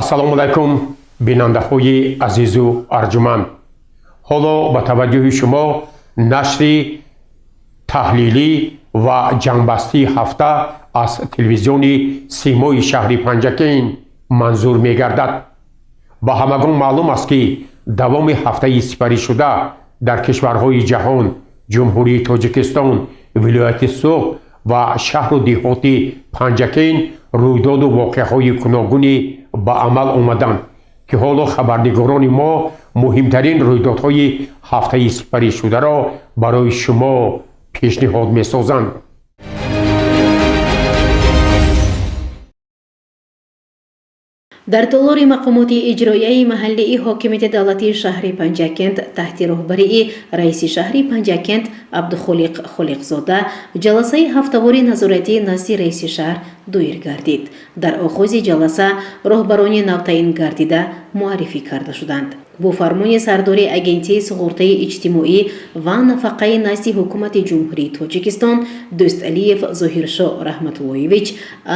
ассалому алайкум бинандаҳои азизу арҷуманд. ҳоло ба таваҷҷӯҳи шумо нашри таҳлилӣ ва ҷанбастии ҳафта аз телевизиони симои шаҳри Панҷакейн манзур мегардад. ба ҳамагон маълум аст ки давоми ҳафтаи сипаришуда дар кишварҳои ҷаҳон ҷумҳурии Тоҷикистон, вилояти Суғ ва шаҳру деҳоти Панҷакейн рӯйдоду воқеаҳои гуногуне ба амал омаданд ки ҳоло хабарнигорони мо муҳимтарин рӯйдодҳои ҳафтаи сипаришударо барои шумо пешниҳод месозанд. дар толори мақомоти иҷроияи маҳаллии ҳокимияти давлатии шаҳри Панҷакент таҳти роҳбарии раиси шаҳри Панҷакент Абдухолиқ Холиқзода ҷаласаи ҳафтавори назоратии назди раиси шаҳр доир гардид. дар оғози ҷаласа роҳбарони навтаин гардида муаррифӣ карда шуданд. бо фармони сардори агентии суғуртаи иҷтимоӣ ва нафақаи назди ҳукумати ҷумҳурии Тоҷикистон Дӯсталиев Зоҳиршо Раҳматуллоевич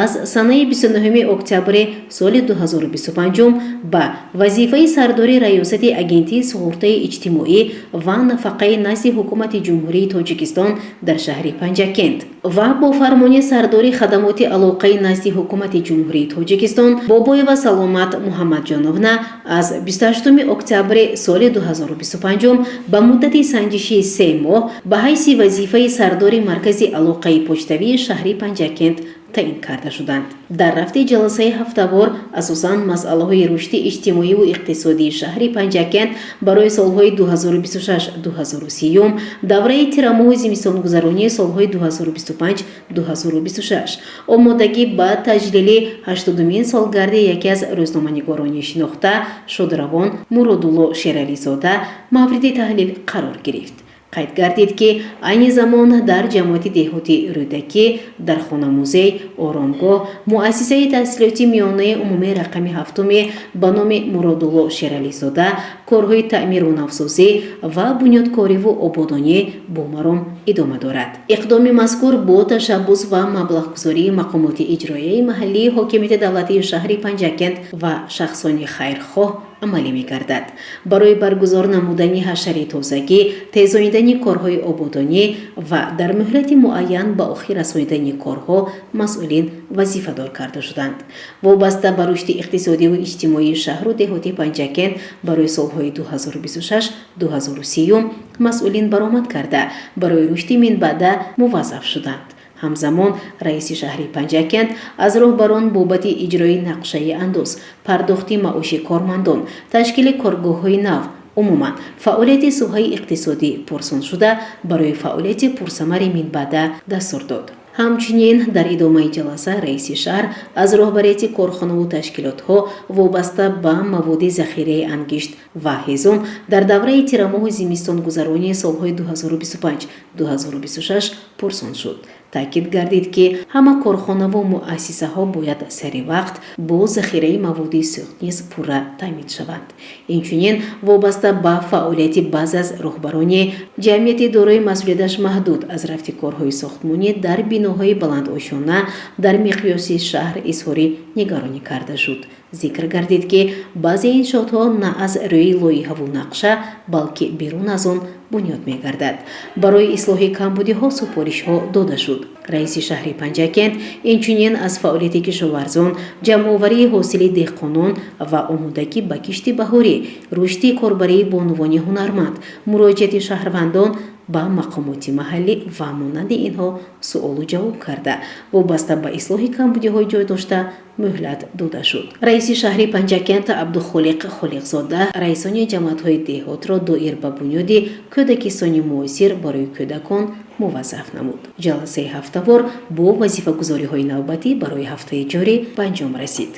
аз санаи 29 октябри соли 2025 ба вазифаи сардори раёсати агентии суғуртаи иҷтимоӣ ва нафақаи назди ҳукумати ҷумҳурии Тоҷикистон дар шаҳри Панҷакент ва бо фармони сардори хадамоти алоқаи назди ҳукумати ҷумҳурии Тоҷикистон Бобоева Саломат Муҳаммадҷоновна аз 28 октябри соли 2025 ба муддати санҷиши 3 моҳ ба ҳайси вазифаи сардори маркази алоқаи почтавии шаҳри Панҷакент таъин карда шуданд. дар рафти ҷаласаи ҳафтавор асосан масъалаҳои рушди иҷтимоиву иқтисодии шаҳри Панҷакент барои солҳои 2026-2030, давраи тирамоҳу зимистонгузаронии солҳои 2025-2026, омодагӣ ба таҷлили 80-умин солгарди яке аз рӯзноманигорони шинохта Шодравон Муродулло Шерализода мавриди таҳлил қарор гирифт. қайд гардид ки айни замон дар ҷамоати деҳоти Рӯдакӣ, дар хона-музей, оромгоҳ, муассисаи таҳсилоти миёнаи умумии рақами ҳафтуме ба номи Муродулло Шерализода корҳои таъмиру навсозӣ ва бунёдкориву ободонӣ бо маром идома дорад. иқдоми мазкур бо ташаббус ва маблағгузории мақомоти иҷроияи маҳаллии ҳокимияти давлатии шаҳри Панҷакент ва шахсони хайрхоҳ амалӣ мегардад. барои баргузор намудани ҳашари тозагӣ, тезоидани корҳои ободонӣ ва дар муҳлати муайян ба охир расонидани корҳо масъулин вазифадор карда шуданд. вобаста ба рушди иқтисодиву иҷтимоии шаҳру деҳоти Панҷакент барои солҳои 2026-2030 масъулин баромад карда барои рушди минбаъда муваззаф шуданд. ҳамзамон раиси шаҳри Панҷакент аз роҳбарон бобати иҷрои нақшаи андоз, пардохти маоши кормандон, ташкили коргоҳҳои нав, умуман фаъолияти соҳаи иқтисодӣ пурсон шуда барои фаъолияти пурсамари минбаъда дастур дод. ҳамчунин дар идомаи ҷаласа раиси шаҳр аз роҳбарияти корхонаву ташкилотҳо вобаста ба маводи захираи ангишт ва ҳезум дар давраи тирамоҳу зимистонгузаронии солҳои 2025-2026 пурсон шуд. таъкид гардид ки ҳама корхонаву муассисаҳо бояд саривақт бо захираи маводи сӯхт низ пурра таъмин шаванд. инчунин вобаста ба фаъолияти баъзе аз роҳбарони ҷамъияти дорои масъулияташ маҳдуд аз рафти корҳои сохтмонӣ дар биноҳои баландошона дар миқёси шаҳр изҳори нигаронӣ карда шуд. зикр гардид ки баъзе иншоотҳо на аз рӯи лоиҳаву нақша балки берун аз он бунёд мегардад. барои ислоҳи камбудиҳо супоришҳо дода шуд. раиси шаҳри Панҷакент инчунин аз фаъолияти кишоварзон, ҷамъоварии ҳосили деҳқонон ва омодагӣ ба кишти баҳорӣ, рушди корбарии бонувони ҳунарманд, муроҷиати шаҳрвандон ба мақомоти маҳаллӣ ва монанди инҳо суолу ҷавоб карда вобаста ба ислоҳи камбудиҳои ҷойдошта муҳлат дода шуд. раиси шаҳри Панҷакент Абдухолиқ Холиқзода раисони ҷамъиятҳои деҳотро доир ба бунёди кӯдакистони муосир барои кӯдакон муваззаф намуд. ҷаласаи ҳафтавор бо вазифагузориҳои навбатӣ барои ҳафтаи ҷорӣ ба анҷом расид.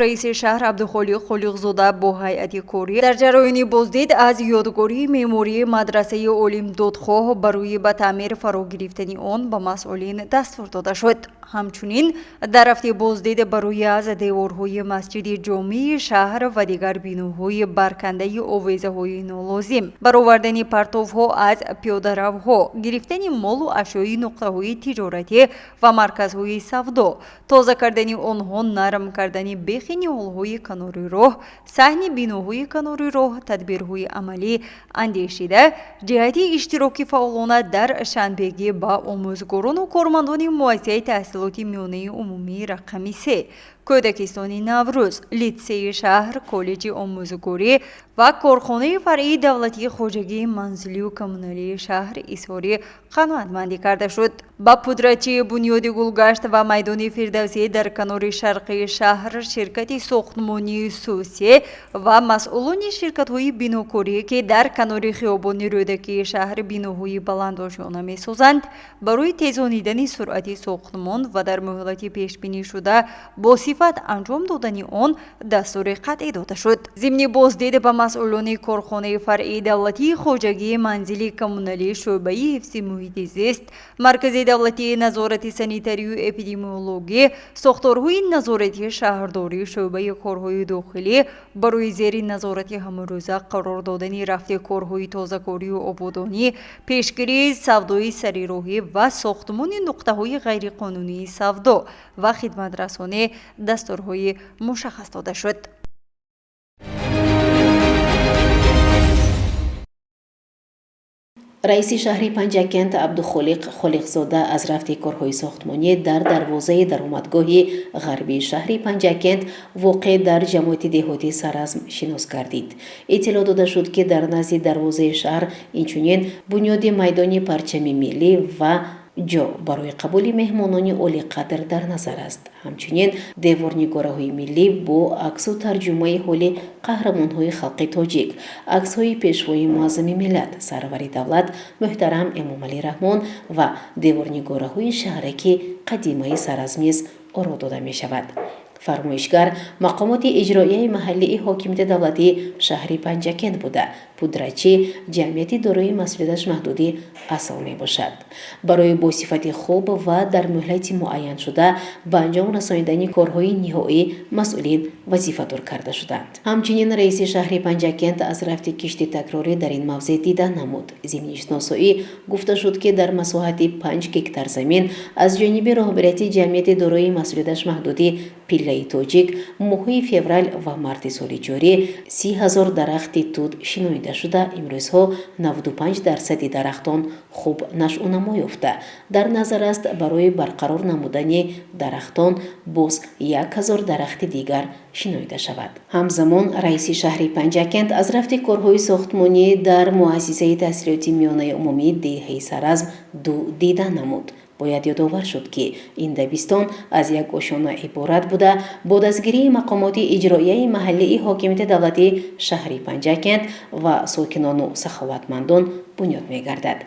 раиси шаҳр Абдухолиқ Холиқзода бо ҳайати корӣ дар ҷароини боздид аз ёдгории меъмории мадрасаи олимдодхоҳ барои ба таъмир фаро гирифтани он ба масъулин дастур дода шуд. همچنین در هفته بازدید بروی از دیوارهای مسجد جامع شهر و دیگر بیناهای برکنده آویزه‌های نالازم، برآوردن پرتوها از پیاده‌روها، گرفتن مال و اشیای نقطه‌های تجارتی و مرکزهای سودا، تازه کردن آنها، نرم کردن بیخ نهال‌های کنار راه، صحن بیناهای کنار راه، تدبیرهای عملی اندیشیده جهت اشتراک فعالانه در شنبگی با آموزگاران و کارمندان مؤسسه تحصیلات میانه عمومی رقم 3 کودکستان نوروز، لیتسه شهر، کالج آموزگاری و کارخانه فرعی دولتی خواجگی منزلی و کمونالی شهر اظهار قناعتمندی کرده شد. با پودرچی بنیاد گلگشت و میدان فردوسی در کنار شرقی شهر، شرکت ساختمانی سوسیه و مسئولان شرکت‌های بیناکاری که در کنار خیابان رودکی شهر بیناهای بلندآشیانه می‌سازند، برای تیزانیدن سرعت ساختمان و در مهلت پیش‌بینی شده با صفت انجام دادن آن دستور قطعی داده شد. ضمن بازدید به مسئولان کارخانه فرعی دولتی خواجگی منزلی کمونالی شعبه حفظ محیط زیست، مرکز دولتی نظارت سانیتری و اپیدمیولوژی، ساختارهای نظارتی شهرداری، شعبه کارهای داخلی برای زیر نظارت همه‌روزه قرار دادن رفت کارهای تازه‌کاری و آبادانی، پیشگیری سودای سریراهی و ساختمان نقطه‌های غیرقانونی سودا و خدمت رسانی دستورهای مشخص داده شد. رئیس شهر پنجکент عبدالخالق خالقزاده از رفت کارهای ساختمانی در دروازه درآمدگاه غربی شهر پنجکent واقع در جماعت دهاتی سرازم شناس گردید. اطلاع داده شد که در نزد دروازه شهر اینچنین بنیاد میدان پرچم ملی و جا برای قبول مهمانان عالی قدر در نظر است. همچنین دیوارنگارهای ملی با عکس و ترجمه حال قهرمانهای خلق تاجیک، عکس‌های پیشوای معظم ملت سرور دولت محترم امامعلی رحمان و دیوارنگارهای شهرک قدیمه سرازمیز آرا داده می شود. فرمایشگر مقامات اجرایی محلی حاکمیت دولتی شهر پنجکent بوده. پودرچی جمعیتی دارای مسئولیتش محدودی اصل می باشد. برای با صفت خوب و در مهلت معین شده به انجام رسانیدن کارهای نهایی مسئولین وظیفه‌دار کرده شدند. همچنین رئیس شهر پنجکent از رفت کشتی تکراری در این موضوع دیدن نمود. ضمن شناسایی گفته شد که در مساحت 5 هکتار زمین از جانب رهبریت جمعیت دارای مسئولیتش محدودی پیله تاجیک ماهی فوریه و مارس سال جاری 30,000 درخت توت شناخته شده. امروزها 95% درختان خوب نشأه‌نما یافته. در نظر است برای برقرار نمودن درختان باز 1,000 درخت دیگر شناخته شود. همزمان رئیس شهر پنجکent از رفت کارهای ساختمانی در مؤسسه تحصیلاتی میانه عمومی دهه سرازم دیدن نمود. باید یادآور شد که این دبستان از یک آشیانه عبارت بوده. با دستگیری مقامات اجرایی محلی حاکمیت دولتی شهر پنجکent و ساکنان و سخاوتمندان بنیاد می‌گردد.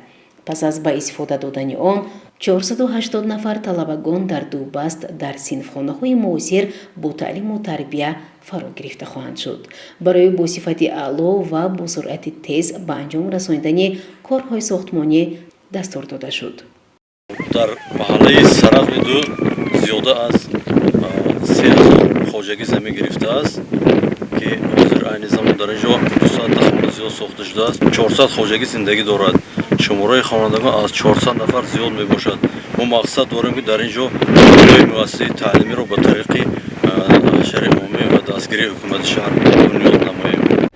پس از با استفاده دادن آن 480 نفر طلبگان در 2 بست در صنفخانه‌های معاصر با تعلیم و تربیت فرا گرفته خواهند شد. برای با صفت اعلی و با سرعت تیز به انجام رساندن کارهای ساختمانی دستور داده شد. در محله سرازم دو زیاده از 3,000 خواجگی زمین گرفته است که حاضر این زمان در اینجا 200 خانه زیاد ساخته شده است. 400 خواجگی زندگی دارد. شماره خوانندگان از 400 نفر زیاد می باشد. ما مقصد داریم که در اینجا مؤسسه تعلیمی رو به طریق شهر عمومی و دستگیری حکومت شهر بنیاد نماییم.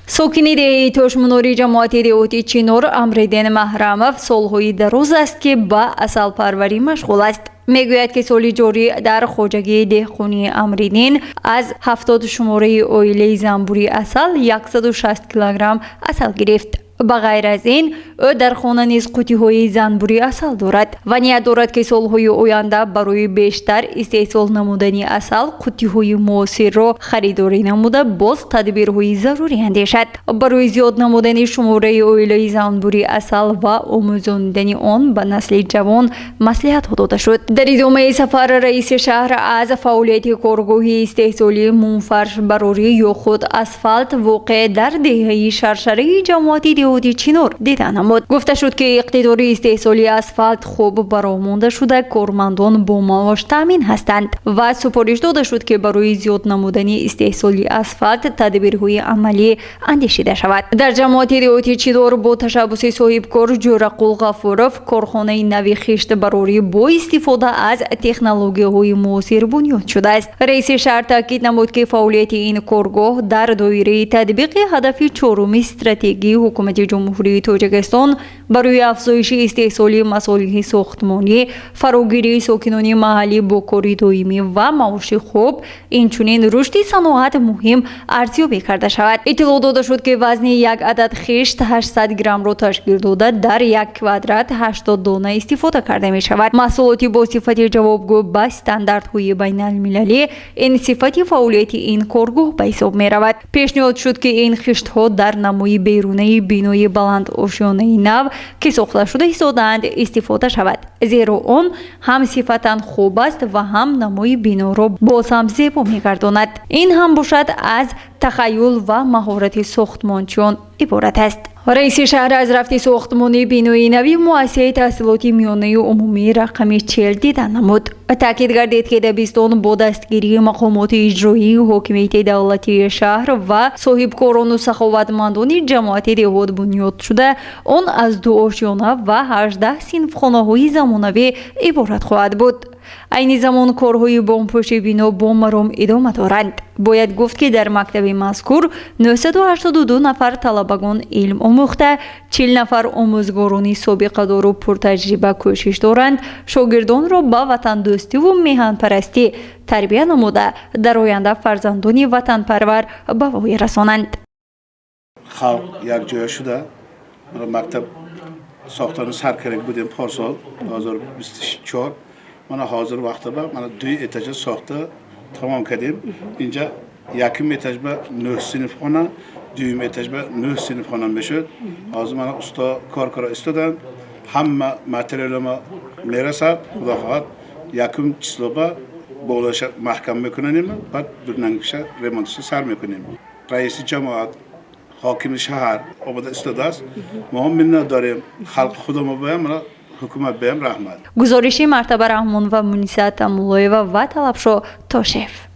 ساکنی دهه تاشمنوری جماعت دهاتی چینور امریدین محرمов سالهای دراز است که با عسل پروری مشغول است. میگوید که سال جاری در خواجگی دهقانی امریدین از 70 شماره اویله زنبوری عسل 160 کیلوگرم عسل گرفت. با غیر از این او در خانه نیز قوطی‌های زنبوری عسل دارد و نیت دارد که سالهای آینده برای بیشتر استحصال نمودن عسل قوطی‌های معاصر را خریداری نموده باز تدبیرهای ضروری اندیشد. برای زیاد نمودن شماره اویله زنبوری عسل و آموزاندن آن به نسل جوان مصلحت داده شد. در ادامه سفر رئیس شهر از فعالیت کارگاه استحصالی مونفرش براری یا خود اسفالت واقع در دهه شرشره جماعتی دهوتی چینور دیده نمود. گفته شد که اقتدار استحصالی اسفالت خوب برآورده شده، کارمندان با معاش تامین هستند و سپارش داده شد که برای زیاد نمودن استحصالی اسفالت تدبیرهای عملی اندیشیده شود. در جماعت دهوتی چینور با تشبث صاحبکار جورقول غفورов کارخانه نوی خشت براری با استفاده از تکنولوژی‌های معاصر بنیاد شده است. رئیس شهر تاکید نمود که فعالیت این کارگاه در دایره تطبیق هدف چهارم استراتژی حکومت جمهوری تاجیکستان برای افزایش استحصال مصالح ساختمانی، فراگیری ساکنان محلی با کار دائمی و معاش خوب، اینچنین رشد صنعت مهم ارزیابی کرده شود. اطلاع داده شد که وزن یک عدد خشت 800 گرم را تشکیل داده در یک کوادرات 80 دانه استفاده کرده می شود. محصولاتی با صفت جوابگو به استانداردهای بین المللی این صفت فعالیت این کارگاه به حساب می رود. پیشنهاد شد که این خشت ها در نمای بیرونی بینای بلند آشیانه نو که ساخته شده ایستادند استفاده شود، زیرا آن هم صفتا خوب است و هم نمای بنا را باز هم زیبا می گرداند. این هم باشد از تخیل و مهارت ساختمانچیان عبارت است. رئیس شهر از رفت ساختمان بینایی نوی مؤسسه تحصیلاتی میانه عمومی رقم 40 دیده نمود. تاکید گردید که دبستان با دستگیری مقامات اجرایی حاکمیت دولتی شهر و صاحبکاران و سخاوتمندان جماعت دهات بنیاد شده، آن از 2 آشیانه و 18 صنفخانه‌های زمانوی عبارت خواهد بود. این زمان کارهای بامپوش بنا با مرام ادامه دارند. باید گفت که در مکتب مذکور 982 نفر طلبگان علم آموخته، 40 نفر آموزگاران سابقه دار و پرتجربه کوشش دارند شاگردان را به وطن دوستی و میهن پرستی تربیت نموده در آینده فرزندان وطن پرور به وای رسانند. خلق یک جای شده. مکتب ساختن سرکرک بودیم پارسال 2024. من حاضر وقت با من 2 اتاج ساخته تمام کردیم. اینجا یکم اتاج با 9 صنفخانه، دوم اتاج با 9 صنفخانه میشد. از من کار استودن همه متریال ما میرسد. خدا خواهد یکم چیزا با بالاش محکم میکنیم، بعد دورنگش ریمونتش سر میکنیم. رئیس جماعت حاکم شهر آماده استوده است. ما هم من داریم خلق خودمون بایم حکومت بهم رحمت. گزارشی مرتبه رحمان و منیسه تمولایوه و طلبشو تاشف.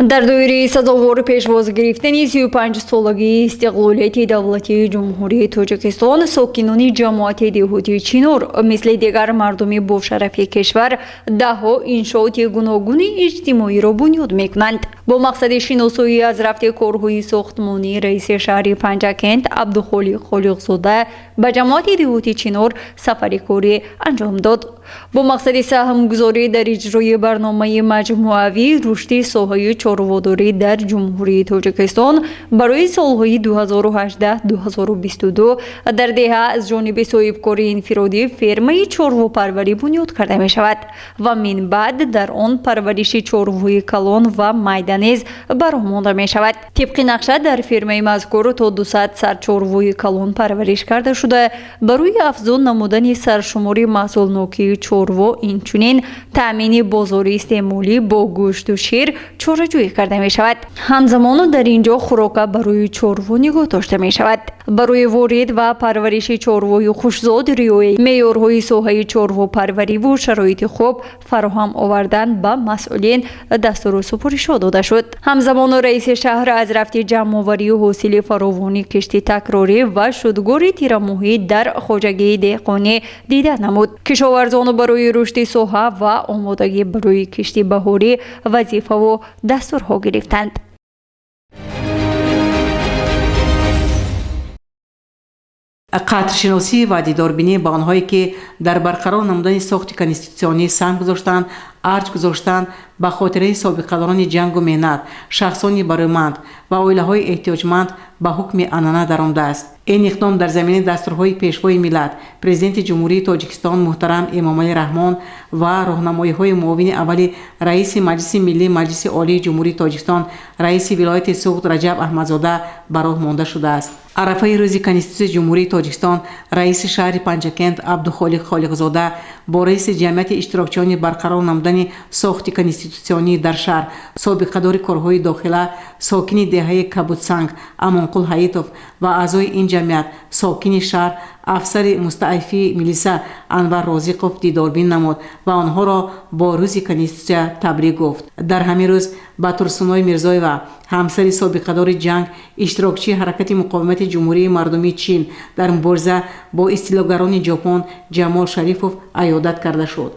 در دایره سزاوار پیشواز گرفتن 35 سالگی استقلالیت دولتی جمهوری تاجیکستان، ساکنان جماعت دهاتی چینور مثل دیگر مردم با شرف کشور دهها انشاءات گوناگون اجتماعی را بنیاد میکنند. با مقصد شناسایی از رفت کارهای ساختمانی، رئیس شهر پنجکند عبدخالق خالقزاده به جماعت دهاتی چینور سفری کاری انجام داد. با مقصد سهمگذاری در اجرای برنامه مجموعه‌ای رشد ساحه چاره‌واداری در جمهوری تاجیکستان برای سالهای 2018-2022 در دهه از جانب صاحبکار انفرادی فرمه چاره‌پروری بنیاد کرده می شود و من بعد در آن پرورش چاره‌های کلان و میدانیز برآورده می شود. طبق نقشه در فرمه مذکور تا 200 سر چاره‌های کلان پرورش کرده شده. برای افزون نمودن سرشماری محصولناکی چاروا، اینچنین تامین بازار استعمالی با گوشت و شیر چاره‌جویی کرده می شود. همزمان در اینجا خوراک برای چاروا نگاه داشته می شود. برای وارد و پرورش چاروای خوشزاد ریوی معیارهای ساحه چاروا پروری و شرایط خوب فراهم آوردن به مسئولین دستور سپارش داده شد. همزمان رئیس شهر از رفت جمع‌آوری حاصل فراوانی کشتی تکراری و شدگاری تیرموهی در خواجگی دهقانی دیده نمود. کشاورزان برای رشد ساحه و آمادگی برای کشتی بهاری وظیفه و دستورها گرفتند. قدرشناسی و دیداربینی با آنهایی که در برقرار نمودن ساخت کنستیتوسیونی سهم گذاشتند، ارج گذاشتند، به خاطره سابقه‌داران جنگ و مهنت، شخصان برومند و عائله‌های احتیاجمند به حکم عنعنه درآمده است. این اقدام در زمینه دستورهای پیشوای ملت پرزیدنت جمهوری تاجیکستان محترم امامعلی رحمان و راهنمایی‌های معاون اول رئیس مجلس ملی مجلس عالی جمهوری تاجیکستان رئیس ولایت سوخت رجب احمدزاده به راه مانده شده است. عرفه روز کنستیتوسیون جمهوری تاجیکستان رئیس شهر پنجکند عبدخالق خالقزاده با رئیس جمعیت اشتراکچیان برقرار نمودن ساخت کنستیتوسیونی در شهر، سابقه‌دار کارهای داخله، ساکن دهه کبودسنگ امانقل حیاتوف و اعضای این جمعیت ساکن شهر افسر مستعفی میلیسا انور رازقوف دیداربین نمود و آنها را با روز کنستیتوسیا تبریک گفت. در همین روز باتورسونای میرزایوا همسر سابقه‌دار جنگ اشتراکچی حرکت مقاومت جمهوری مردمی چین در مبارزه با استیلاگران ژاپن جمال شریفوف عیادت کرده شد.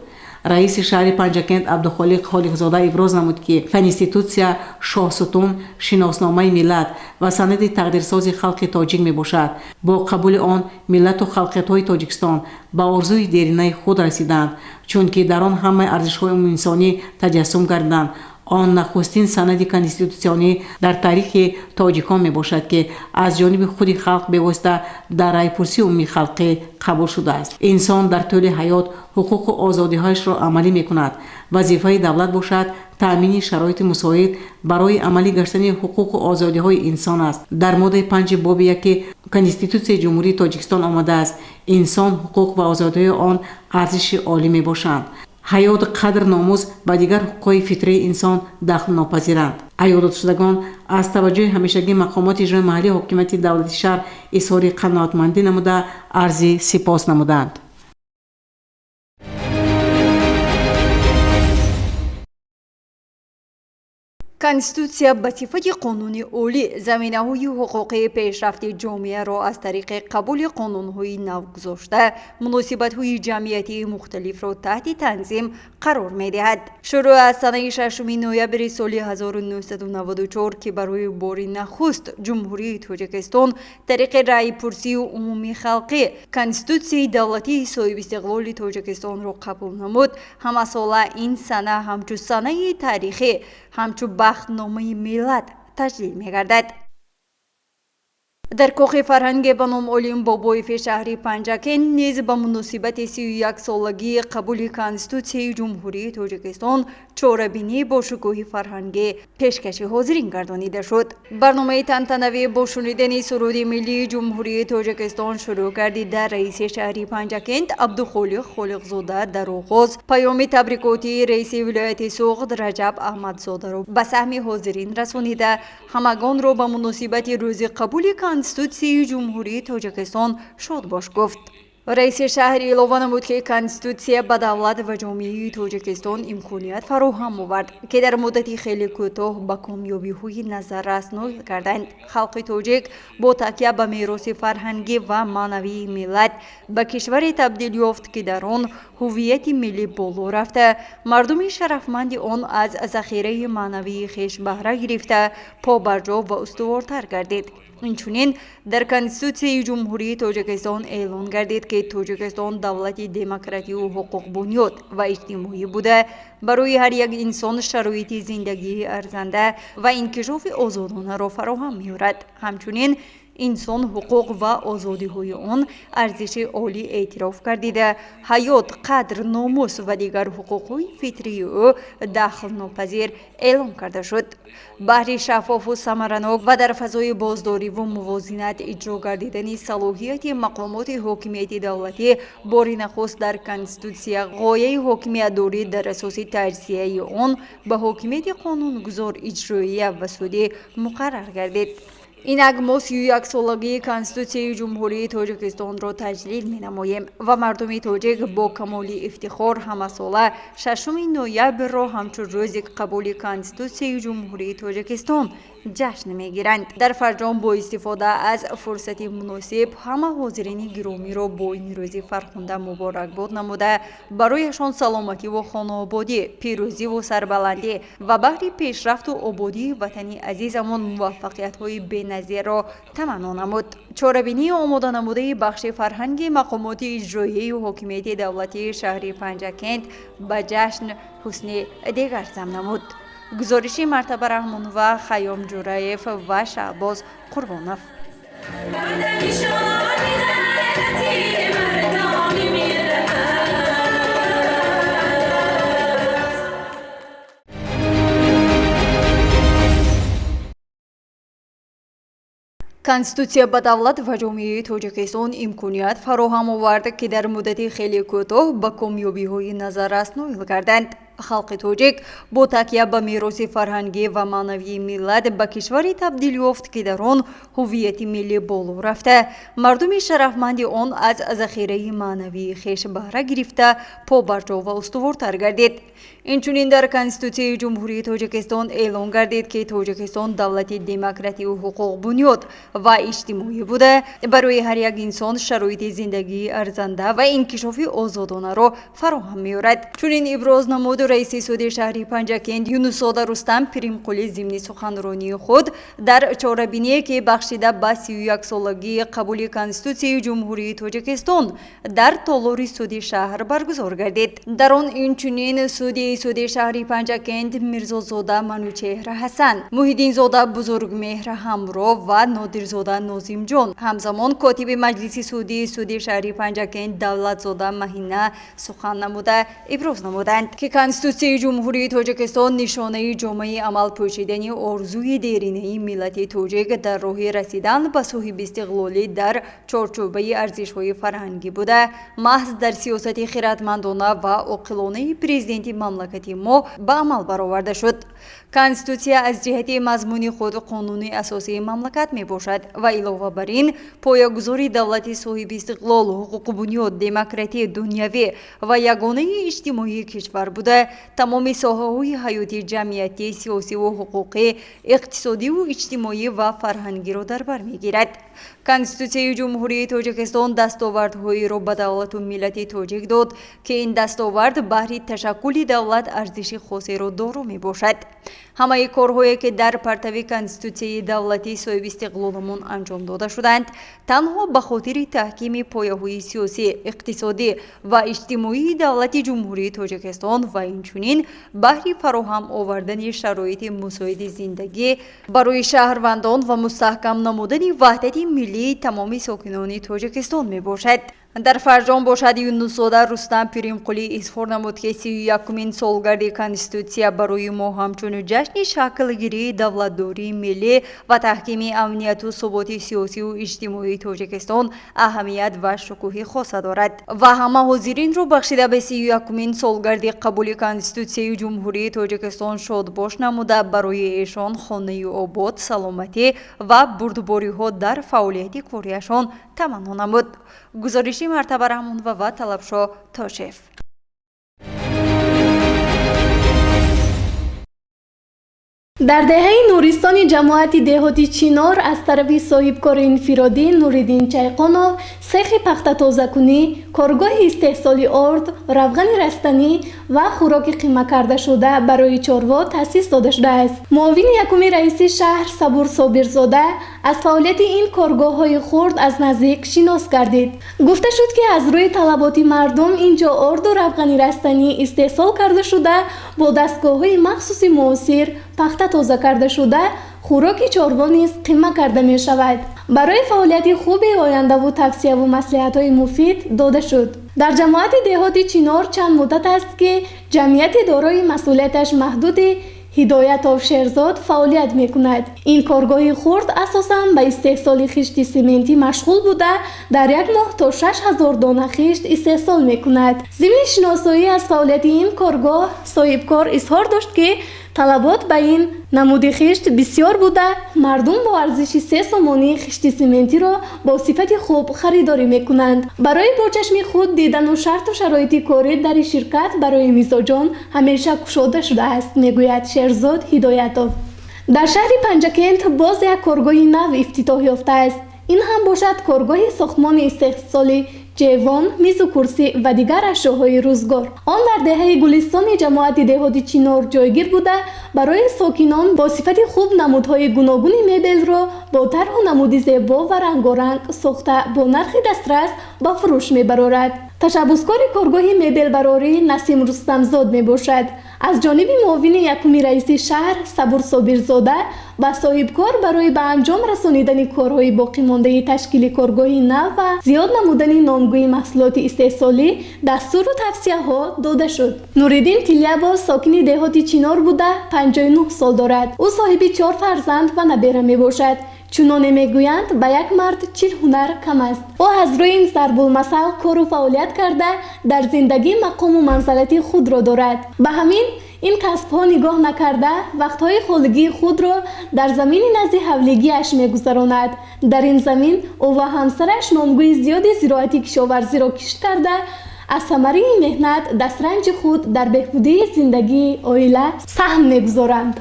رئیس شهر پنجکند عبدالخالق خالقزاده ابراز نمود که کنستیتوسیا شاهستون شناسنامه ملت و سند تقدیرساز خلق تاجیک می باشد. با قبول آن ملت و خلقیت‌های تاجیکستان به آرزوی دیرینه خود رسیدند، چون که در آن همه ارزش‌های انسانی تجسم گردند. آن نخستین سند کنستیتوسیونی در تاریخ تاجیکان می باشد که از جانب خود خلق به واسطه در رایپرسی عمومی خلقی قبول شده است. انسان در طول حیات حقوق و آزادی‌هایش را عملی می کند. وظیفه دولت باشد تأمین شرایط مساعد برای عملی گشتن حقوق و آزادی‌های انسان است. در ماده 5 باب 1 کنستیتوسیون جمهوری تاجیکستان آمده است انسان حقوق و آزادی‌های آن ارزش عالی می باشند. حیات، قدر، ناموس و دیگر حقوق فطری انسان دخل ناپذیرند. عیادت شدگان از توجه همیشگی مقامات اجرای محلی حکومت دولتی شهر اظهار قناعتمندی نموده عرض سپاس نمودند. کنستیتوسیا به صفت قانون اولی زمینه‌های حقوقی پیشرفت جامعه را از طریق قبول قانون‌های نو گذاشته مناسبت‌های جمعیتی مختلف را تحت تنظیم قرار می‌دهد. شروع از سده 6 نوامبر سال 1994 که برای بار نخست جمهوری تاجیکستان طریق رای‌پرسی عمومی خلقی کنستیتوسیای دولتی صاحب استقلال تاجیکستان را قبول نمود، همه ساله این سنه همچون سنه تاریخی همچون بختنامه ملت تجلیل می‌گردد. در کاخ فرهنگ به نام علیم بابایف شهر پنجکند نیز به مناسبت 31 سالگی قبول کنستیتوسیای جمهوری تاجیکستان چهاره‌بینی با شکوه فرهنگی پیشکش حاضرین گردانیده شد. برنامه تنتنوی با شنیدن سرود ملی جمهوری تاجیکستان شروع گردید. در رئیس شهر پنجکند عبدالخالق خالقزاده در آغاز پیام تبریکاتی رئیس ولایت سوغد رجب احمدزاده را به سهم حاضرین رسانیده همگان را به مناسبت روز قبول کنستیتوسیای جمهوری تاجیکستان شاد باش گفت. رئیس شهر علاوه نمود که کنستیتوسیا به دولت و جامعه تاجیکستان امکانیت فراهم آورد که در مدت خیلی کوتاه به کامیابی‌های نظررس نائل گردند. خلق تاجیک با تکیه به میراث فرهنگی و معنوی ملت به کشوری تبدیل یافت که در آن هویت ملی بالا رفته، مردم شرفمند آن از ذخیره معنوی خویش بهره گرفته پابرجا و استوارتر گردید. اینچنین در کنستیتوسیای جمهوری تاجیکستان اعلان گردید که تاجیکستان دولتی دموکراتی و حقوق بنیاد و اجتماعی بوده برای هر یک انسان شرایط زندگی ارزنده و انکشاف آزادانه را فراهم می‌آورد. همچنین انسان حقوق و آزادی‌های آن ارزش عالی اعتراف گردیده حیات، قدر، ناموس و دیگر حقوق‌های فطری او دخل ناپذیر اعلام کرده شد. بهر شفاف و ثمرناک و در فضای بازداری و موازنت اجرا گردیدن صلاحیت مقامات حاکمیت دولتی بار نخست در کنستیتوسیا غایه حاکمیت داری در اساس تجزیه آن به حاکمیت قانونگذار اجرایی و سودی مقرر گردید. اینک ما 31 سالگی کنستیتوسیای جمهوری تاجیکستان را تجلیل می نماییم و مردم تاجیک با کمال افتخار همه ساله 6 نوامبر را همچون روز قبول کنستیتوسیای جمهوری تاجیکستان جشن می گیرند. در فرجام با استفاده از فرصت مناسب همه حاضرین گرامی را با این روز فرخنده مبارکباد نموده برایشان سلامتی و خانه‌آبادی، پیروزی و سربلندی و بهر پیشرفت و آبادی وطن عزیزمان موفقیت‌های بی‌نظیر را تمنا نمود. چهاره‌بینی آماده نموده بخش فرهنگی مقامات اجرایی و حاکمیت دولتی شهر پنجکند به جشن حسن دیگر ضم نمود. گزارش مرتبه رحمان و خیام جورایف و شعباز قربانوف. конституция ба давлат ва ҷомеаи тоҷикистон имконият фароҳам овард ки дар муддати хеле кӯтоҳ ба комёбиҳои назаррас ноил гарданд. халқи тоҷик бо такя ба мероси фарҳангӣ ва маънавии миллат ба кишваре табдил ёфт ки дар он ҳуввияти миллӣ боло рафта, мардуми шарафманди он аз захираи маънавии хеш баҳра гирифта побарҷо ва устувортар гардид. инчунин дар конститутсияи ҷумҳурии тоҷикистон эълон гардид ки тоҷикистон давлати демократию ҳуқуқбунёд ва иҷтимоӣ буда барои ҳар як инсон шароити зиндагии арзанда ва инкишофи озодонаро фароҳам меорад. чунин иброз намуд раиси суди шаҳри Панҷакент Юнусода Рустам Пиримқулӣ зимни суханронии худ дар чорабиние ки бахшида ба 31-солагии қабули конститутсияи ҷумҳурии тоҷикистон дар толори суди шаҳр баргузор гардид. дар он инчунин суди шаҳри Панҷакент Мирзозода Манучеҳра Ҳасан, Муҳиддинзода Бузургмеҳр Ҳамро ва Нодирзода Нозимҷон, ҳамзамон котиби маҷлиси суди шаҳри Панҷакент Давлатзода Маҳина сухан намуда иброз намуданд ки конститутсияи ҷумҳурии тоҷикистон нишонаи ҷомаи амалпӯчидани орзуи деринаи миллати тоҷик дар роҳи расидан ба соҳибистиқлолӣ дар чорчӯбаи арзишҳои фарҳангӣ буда маҳз дар сиёсати хиратмандона ва оқилонаи президенти мамлакати мо ба амал бароварда шуд. конститутсия аз ҷиҳати мазмуни худ қонуни асосии мамлакат мебошад ва илова бар ин поягузори давлати соҳиби истиқлол, ҳуқуқбунёд, демократии дунявӣ ва ягонаи иҷтимоии кишвар буда тамоми соҳаҳои ҳаёти ҷамъиятӣ, сиёсиву ҳуқуқӣ, иқтисодиву иҷтимоӣ ва фарҳангиро дар бар мегирад. конститутсияи ҷумҳурии тоҷикистон дастовардҳоеро ба давлату миллати тоҷик дод ки ин дастовард баҳри ташаккули давлат арзиши хосеро дору мебошад. ҳамаи корҳое ки дар партави конститутсияи давлати соҳибистиқлоламон анҷом дода шуданд, танҳо ба хотири таҳкими пояҳои сиёсӣ, иқтисодӣ ва иҷтимоии давлати ҷумҳурии тоҷикистон ва инчунин баҳри фароҳам овардани шароити мусоиди зиндагӣ барои шаҳрвандон ва мустаҳкам намудани ваҳдати миллии тамоми сокинони тоҷикистон мебошад. дар фарҷом бошад Юнусода Рустам Пиримқулӣ изҳор намуд ки 31-мин солгарди конститутсия барои мо ҳамчун ҷашни шаклгирии давлатдории миллӣ ва таҳкими амнияту суботи сиёсиву иҷтимоии Тоҷикистон аҳамият ва шукӯҳи хоса дорад ва ҳама ҳозиринро бахшида ба 31-мин солгарди қабули конститутсияи ҷумҳурии Тоҷикистон шодбош намуда барои эшон хонаи обод, саломатӣ ва бурдбориҳо дар фаъолияти корияшон таманно намуд. гузориши Мартаба Раҳмонова ва Талабшо Тошев. дар деҳаи нуристони ҷамоати деҳоти Чинор аз тарафи соҳибкори инфиродӣ Нуриддин Чайқонов сехи пахтатозакунӣ, коргоҳи истеҳсоли орд, равғани растанӣ ва хӯроки қимакардашуда барои чорво таъсис дода шудааст. муовини якуми раиси шаҳр Сабур Собирзода аз фаъолияти ин коргоҳҳои хурд аз наздик шинос гардид. гуфта шуд ки аз рӯи талаботи мардум инҷо орду равғани растанӣ истеҳсол карда шуда бо дастгоҳҳои махсуси муосир пахта тоза карда шуда хӯроки чорво низ қима карда мешавад. барои фаъолияти хуби ояндаву тавсияву маслиҳатҳои муфид дода шуд. дар ҷамоати деҳоти Чинор чанд муддат аст ки ҷамъияти дорои масъулияташ маҳдуди Ҳидоятов Шерзод фаъолият мекунад. ин коргоҳи хурд асосан ба истеҳсоли хишти сементӣ машғул буда дар як моҳ то 6000 дона хишт истеҳсол мекунад. зимни шиносоӣ аз фаъолияти ин коргоҳ соҳибкор изҳор дошт ки талабот ба ин намуди хишт бисёр буда мардум бо арзиши 3 сомонӣ хишти сементиро бо сифати хуб харидорӣ мекунанд. барои бо чашми худ дидану шарту шароити кори дари ширкат барои мизоҷон ҳамеша кушода шудааст, мегӯяд Шерзод Ҳидоятов. дар шаҳри Панҷакент боз як коргоҳи нав ифтитоҳ ёфтааст. ин ҳам бошад коргоҳи сохтмони истеҳсоли ҷевон, мизу курсӣ ва дигар ашёҳои рӯзгор. он дар деҳаи гулистони ҷамоати деҳоти Чинор ҷойгир буда барои сокинон бо сифати хуб намудҳои гуногуни мебелро бо тарҳу намуди зебо ва рангоранг сохта бо нархи дастрас ба фурӯш мебарорад. ташаббускори коргоҳи мебелбарорӣ Насим Рустамзод мебошад. аз ҷониби муовини якуми раиси шаҳр Сабур Собирзода ба соҳибкор барои ба анҷом расонидани корҳои боқимондаи ташкили коргоҳи нав ва зиёд намудани номгӯи маҳсулоти истеҳсолӣ дастуру тавсияҳо дода шуд. Нуриддин Тилябов сокини деҳоти Чинор буда 59 сол дорад. ӯ соҳиби 4 фарзанд ва набера мебошад. чуноне мегӯянд ба як мард чил ҳунар кам аст. ӯ аз рӯи ин зарбулмасал кору фаъолият карда дар зиндагӣ мақому манзалати худро дорад. ба ҳамин ин касбҳо нигоҳ накарда вақтҳои холигии худро дар замини назди ҳавлигиаш мегузаронад. дар ин замин ӯ ва ҳамсараш номгӯи зиёди зироати кишоварзиро кишт карда аз самараи меҳнат дастранҷи худ дар беҳбудии зиндагии оила саҳм мегузоранд.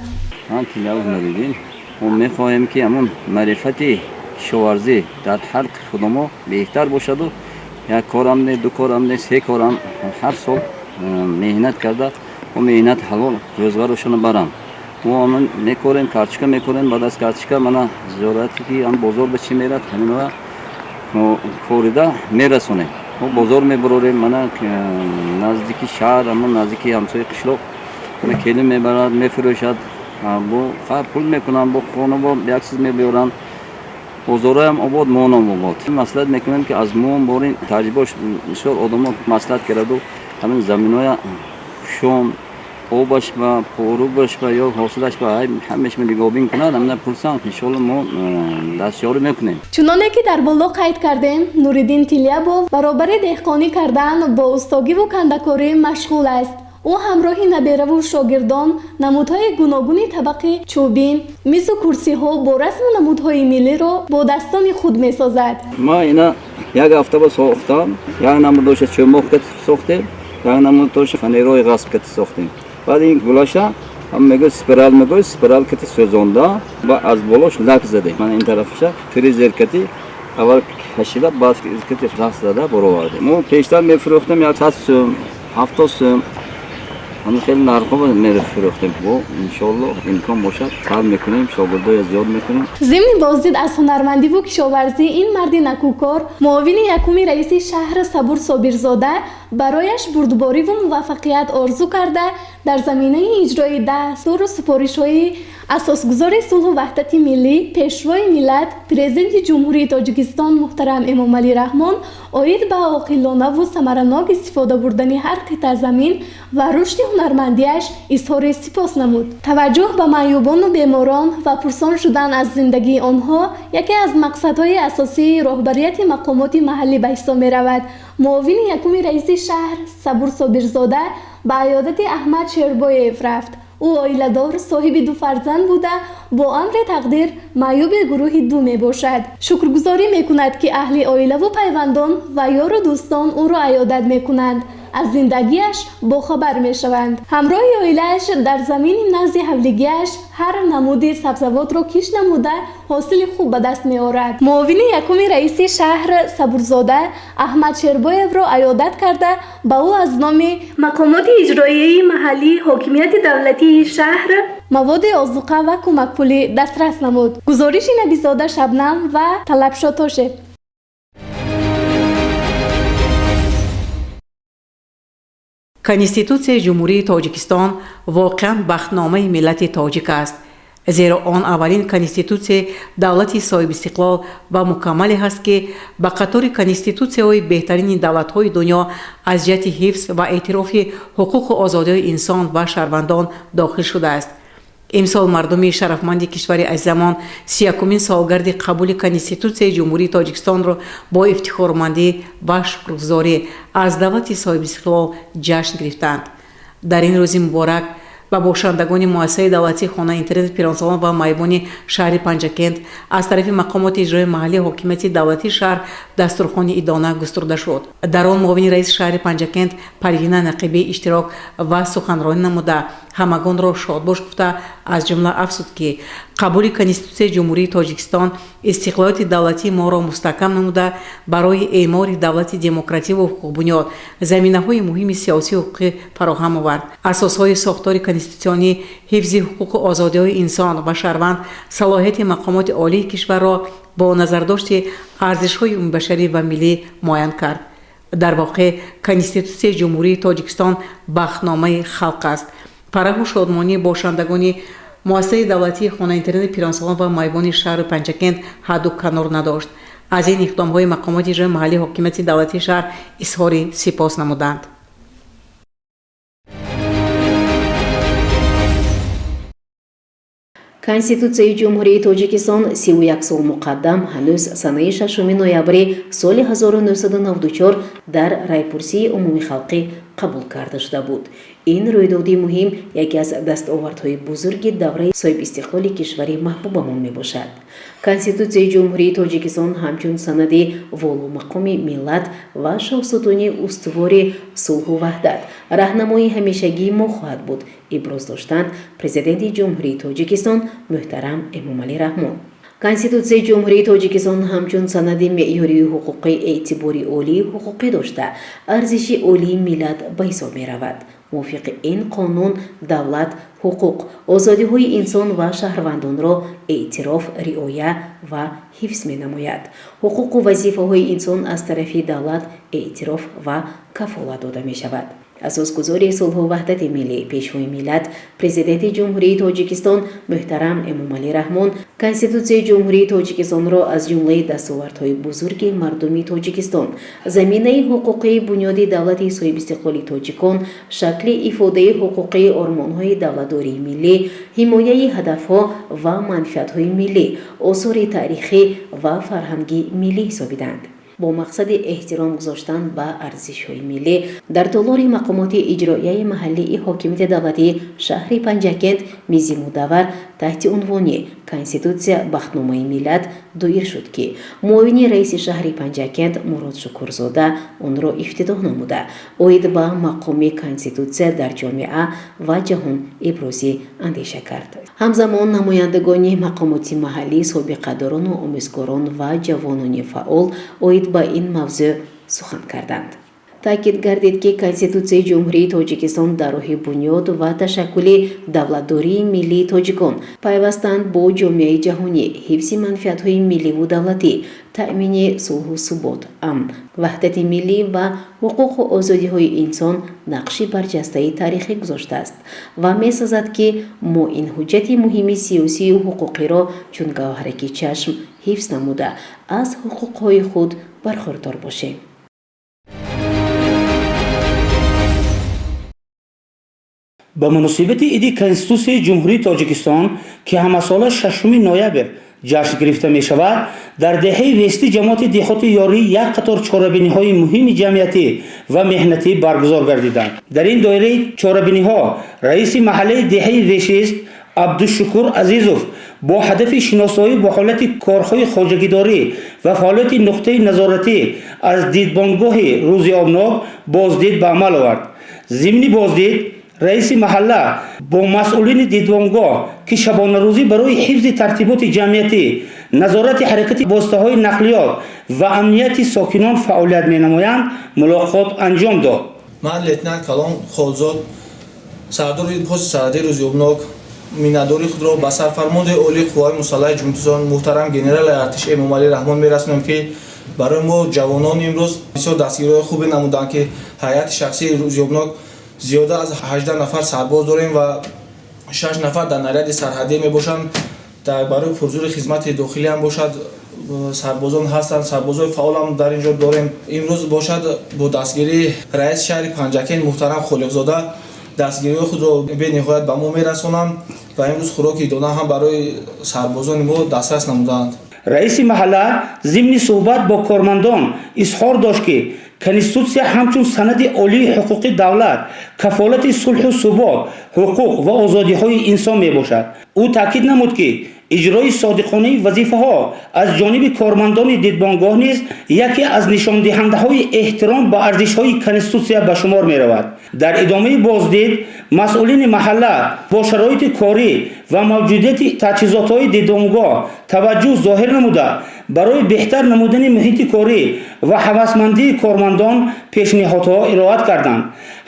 من تیلاوز ندیدیم و میخواهیم که همون معرفت کشاورزی در هر کدوم بهتر باشد و یک کارم نه، دو کارم نه، سه کارم هر سال مهنت کرده و مهنت حلال روزگارشون برم. ما همون میکنیم، کارچکا میکنیم، بعد از کارچکا منا ضرورتی که هم بازار به چی میرد همین و کوریده میرسونیم و بازار میبروریم. منا نزدیکی شهر، همون نزدیکی همسایه قشلاق کلی میبرد، میفروشد. بو خیر پول میکنن، با خانه با یک چیز میبیارن، بازاره هم آباد، مون هم آباد. مسئله میکنیم که از مون بارین تجربهش بسیار آدم ها مسئله کرد و همین زمین های شام آبش با پروبش با یا حاصلش با همش نگاه کنند، همین پرسان انشالله ما دستیاری میکنیم. чуноне ки дар боло қайд кардем, Нуриддин Тилябов баробари деҳқонӣ кардан бо устогиву кандакорӣ машғул аст. ӯ ҳамроҳи набераву шогирдон намудҳои гуногуни табақи чӯбин, мизу курсиҳо бо расму намудҳои миллиро бо дастони худ месозад. ма ина як ҳафта ба сохтам, як намудоша чӯмоқ кати сохтем, як намудоша фанерои ғасб кати сохтем. баъд ин гулаша ҳам мегӯ спирал кати сӯзонда ва аз болош лак задем. ман ин тарафаша фрезер кати аввал кашида баъд кати рас зада баровардем. мо пештар мефурӯхтем 100 сӯм, 70 сӯм. همه خیلی نرخ ها می‌فروختیم و انشالله امکان باشد کار میکنیم، شاگردای زیاد میکنیم. ضمن بازدید از هنرمندی و کشاورزی این مرد نکوکار معاون یکم رئیس شهر صبور صابرزاده برایش بردباری و موفقیت آرزو کرده در زمینه اجرای دستور و سپارش‌های اساسگزار صلح و وحدت ملی پیشوای ملت پرزیدنت جمهوری تاجیکستان محترم امامعلی رحمان اوید به عاقلانه و ثمرناک استفاده بردن هر قطعه زمین و رشد هنرمندیش اظهار سپاس نمود. توجه به معیوبان و بیماران و پرسان شدن از زندگی آنها یکی از مقصدهای اساسی رهبریت مقامات محلی به حساب می‌رود. معاون یکم رئیس شهر صبور صابرزاده به عیادت احمد شیربایف رفت. او عائله‌دار صاحب 2 فرزند بوده با امر تقدیر معیوب گروه 2 می باشد. شکرگزاری میکند که اهل عائله و پیوندان و یار و دوستان او را عیادت میکنند. از زندگیش باخبر میشوند. همراه عائله‌اش در زمین نزد حولگیش هر نمود سبزوات را کش نموده حاصل خوب به دست می آورد. معاون یکم رئیس شهر صبورزاده احمد شیربایف را عیادت کرده با او از نام مقامات اجرایی محلی حاکمیت دولتی شهر مواد آذوقه و کمک پولی دسترس نمود. گزارش نبیزاده شبنم و طلبشا تاشه. конституtsияи ҷумҳурии тоҷикистон воқеан бахтномаи миллати тоҷик аст, зеро он аввалин конститутсияи давлати соҳибистиқлол ва мукаммале ҳаст ки ба қатори конститутсияҳои беҳтарини давлатҳои дунё аз ҷиҳати ҳифз ва эътирофи ҳуқуқу озодиҳои инсон ва шаҳрвандон дохил шудааст. имсол мардуми шарафманди кишвари азизамон 31-мин солгарди қабули конститутсияи ҷумҳурии тоҷикистонро бо ифтихормандӣ ва шукргузорӣ аз давлати соҳибистиқлол ҷашн гирифтанд. дар ин рӯзи муборак ба бошандагони муассисаи давлатии хонаи интернет пиронсолон ва майбони шаҳри Панҷакент аз тарафи мақомоти иҷрои маҳаллии ҳокимияти давлатии шаҳр дастурхони идона густурда шуд. дар он муовини раиси шаҳри Панҷакент Парвина Нақибӣ иштирок ва суханронӣ намуда ҳамагонро шодбош гуфта аз ҷумла афзуд ки қабули конститутсияи ҷумҳурии тоҷикистон истиқлолияти давлатии моро мустаҳкам намуда барои эъмори давлати демокративу ҳуқуқбунёд заминаҳои муҳими сиёсию ҳуқуқӣ фароҳам овард. асосҳои сохтори конститутсионӣ ҳифзи ҳуқуқу озодиҳои инсон ва шаҳрванд салоҳияти мақомоти олии кишварро бо назардошти арзишҳои умумибашарӣ ва миллӣ муайян кард. дар воқеъ конститутсияи ҷумҳурии тоҷикистон бахтномаи халқ аст. фараҳу шодмонии бошандагони муассисаи давлатии хонаи интернети пиронсолон ва майбони шаҳри Панҷакент ҳадду канор надошт. аз ин иқдомҳои мақомоти иҷрои маҳаллии ҳокимияти давлатии шаҳр изҳори сипос намуданд. конституцияи ҷумҳурии тоҷикистон 31 сол муқаддам ҳанӯз санаи 6 ноябри соли 1994 дар райпурсии умумии халқӣ қабул карда шуда буд. ин рӯйдоди муҳим яке аз дастовардҳои бузурги давраи соҳибистиқлоли кишвари маҳбубамон мебошад. конститутсияи ҷумҳурии тоҷикистон ҳамчун санади волумақоми миллат ва шоҳсутуни устувори сулҳу ваҳдат раҳнамои ҳамешагии мо хоҳад буд, иброз доштанд президенти ҷумҳурии тоҷикистон муҳтарам эмомалӣ раҳмон. конститутсияи ҷумҳурии тоҷикистон ҳамчун санади меъёрии ҳуқуқи эътибори олии ҳуқуқӣ дошта арзиши олии миллат ба ҳисоб меравад. мувофиқи ин қонун давлат ҳуқуқ, озодиҳои инсон ва шаҳрвандонро эътироф, риоя ва ҳифз менамояд. ҳуқуқу вазифаҳои инсон аз тарафи давлат эътироф ва кафолат дода мешавад. асосгузори сулҳу ваҳдати миллӣ, пешвои миллат, президенти ҷумҳурии тоҷикистон муҳтарам эмомалӣ раҳмон конститутсияи ҷумҳурии тоҷикистонро аз ҷумлаи дастовардҳои бузурги мардуми тоҷикистон, заминаи ҳуқуқии бунёди давлати соҳибистиқлоли тоҷикон, шакли ифодаи ҳуқуқии ормонҳои давлатдории миллӣ, ҳимояи ҳадафҳо ва манфиатҳои миллӣ, осори таърихӣ ва фарҳанги миллӣ ҳисобиданд. бо мақсади эҳтиром гузоштан ба арзишҳои миллӣ дар толори мақомоти иҷроияи маҳаллии ҳокимияти давлатии шаҳри Панҷакент мизи мудаввар таҳти унвони конститутсия бахтномаи миллат доир шуд, ки муовини раиси шаҳри Панҷакент Мурод Шукурзода онро ифтитоҳ намуда оид ба мақоми конститутсия дар ҷомеа ва ҷаҳон ибрози андеша кард. ҳамзамон намояндагони мақомоти маҳаллӣ, собиқадорону омӯзгорон ва ҷавонони фаъол оид ба ин мавзӯъ сухан карданд. таъкид гардид, ки конститутсияи ҷумҳурии тоҷикистон дар роҳи бунёд ва ташаккули давлатдории миллии тоҷикон пайвастанд бо ҷомеаи ҷаҳонӣ, ҳифзи манфиатҳои милливу давлатӣ, таъмини сулҳу субот, амн, ваҳдати миллӣ ва ҳуқуқу озодиҳои инсон нақши барҷастаи таърихӣ гузоштааст ва месозад, ки мо ин ҳуҷҷати муҳими сиёсию ҳуқуқиро чун гавҳараки чашм ҳифз намуда аз ҳуқуқҳои худ бархурдор бошем. ба муносибати иди конститутсияи ҷумҳурии тоҷикистон ки ҳамасола 6 ноябр ҷашн гирифта мешавад, дар деҳаи вести ҷамоати деҳоти ёрӣ як қатор чорабиниҳои муҳими ҷамъиятӣ ва меҳнатӣ баргузор гардиданд. дар ин доираи чорабиниҳо раиси маҳаллаи деҳаи вешист абдушукур азизов бо ҳадафи шиносоӣ бо ҳолати корҳои хоҷагидорӣ ва фаъолияти нуқтаи назоратӣ аз дидбонгоҳи рӯзи обнок боздид ба амал овард. зимни боздид раиси маҳалла бо масъулини дидбонгоҳ, ки шабонарӯзӣ барои ҳифзи тартиботи ҷамъиятӣ, назорати ҳаракати воситаҳои нақлиёт ва амнияти сокинон фаъолият менамоянд, мулоқот анҷом дод. ман лейтенант Калон Холзод, сардори пости сарҳадӣ рӯзи обнок, миннатдори худро ба сарфармонди олии қувваҳои мусаллаҳи ҷумҳурии муҳтарам генерали артиш Эмомалӣ Раҳмон мерасонем, ки барои мо ҷавонони имрӯз бисёр дастгириҳои хубе намуданд, ки ҳайати шахсии рӯзи обнок зиёда аз 18 нафар сарбоз дорем ва 6 нафар дар наряди сарҳадӣ мебошанд. барои пурзури хизмати дохилӣ ҳам бошад, сарбозон ҳастанд, сарбозои фаъолам дар ин ҷо дорем. имрӯз бошад бо дастгирии раиси шаҳри Панҷакент муҳтарам Холиқзода дастгириҳои худро бениҳоят ба мо мерасонанд ва имрӯз хӯроки дона ҳам барои сарбозони мо дастрас намуданд. раиси маҳалла зимни суҳбат бо кормандон изҳор дошт, ки конститутсия ҳамчун санади олии ҳуқуқи давлат кафолати сулҳу субот, ҳуқуқ ва озодиҳои инсон мебошад. ӯ таъкид намуд, ки иҷрои содиқонаи вазифаҳо аз ҷониби кормандони дидбонгоҳ низ яке аз нишондиҳандаҳои эҳтиром ба арзишҳои конститутсия ба шумор меравад. дар идомаи боздид масъулини маҳалла бо шароити корӣ ва мавҷудияти таҷҳизотҳои дидбонгоҳ таваҷҷӯҳ зоҳир намуда барои беҳтар намудани муҳити корӣ ва ҳавасмандии кормандон пешниҳодҳо ироат карданд.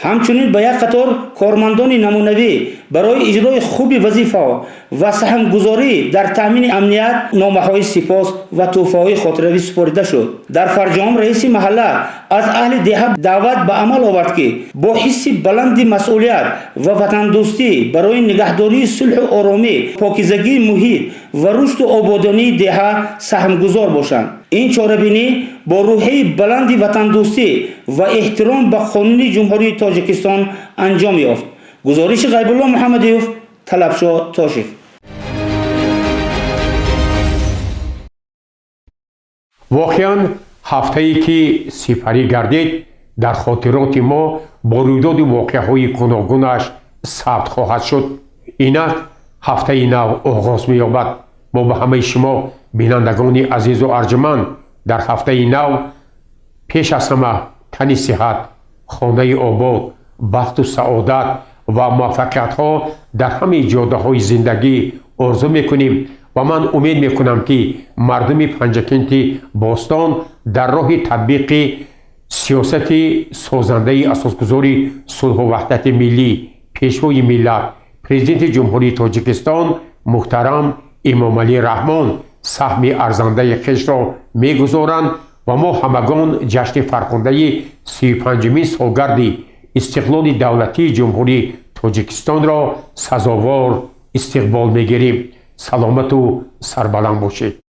ҳамчунин ба як қатор кормандони намунавӣ барои иҷрои хуби вазифаҳо ва саҳмгузорӣ дар таъмини амният номаҳои сипос ва тӯҳфаҳои хотиравӣ супорида шуд. дар фарҷом раиси маҳалла аз аҳли деҳа даъват ба амал овард, ки бо ҳисси баланди масъулият ва ватандӯстӣ барои нигаҳдории сулҳу оромӣ, покизагии муҳит ва рушду ободонии деҳа саҳмгузор бошанд. ин чорабинӣ бо рӯҳияи баланди ватандӯстӣ ва эҳтиром ба қонуни ҷумҳурии тоҷикистон анҷом ёфт. гузориши Ғайбулло Муҳаммадиев, Талабшо Тошев. воқеан ҳафтае ки сифарӣ гардид дар хотироти мо бо рӯйдоди воқеаҳои гуногунаш сабт хоҳад шуд. инак ҳафтаи нав оғоз меёбад. мо ба ҳамаи шумо бинандагони азизу арҷуманд дар ҳафтаи нав пеш аз ҳама тани сиҳат, хонаи обод, бахту саодат ва муваффақиятҳо дар ҳамаи ҷоддаҳои зиндагӣ орзу мекунем ва ман умед мекунам ки мардуми панҷакенти бостон дар роҳи татбиқи сиёсати созандаи асосгузори сулҳу ваҳдати миллӣ, пешвои миллат, президенти ҷумҳурии тоҷикистон муҳтарам эмомалӣ раҳмон саҳми арзандаи хешро мегузоранд ва мо ҳамагон ҷашни фархондаи 35-мин солгарди истиқлоли давлатии ҷумҳурии тоҷикистонро сазовор истиқбол мегирем. саломату сарбаланд бошед.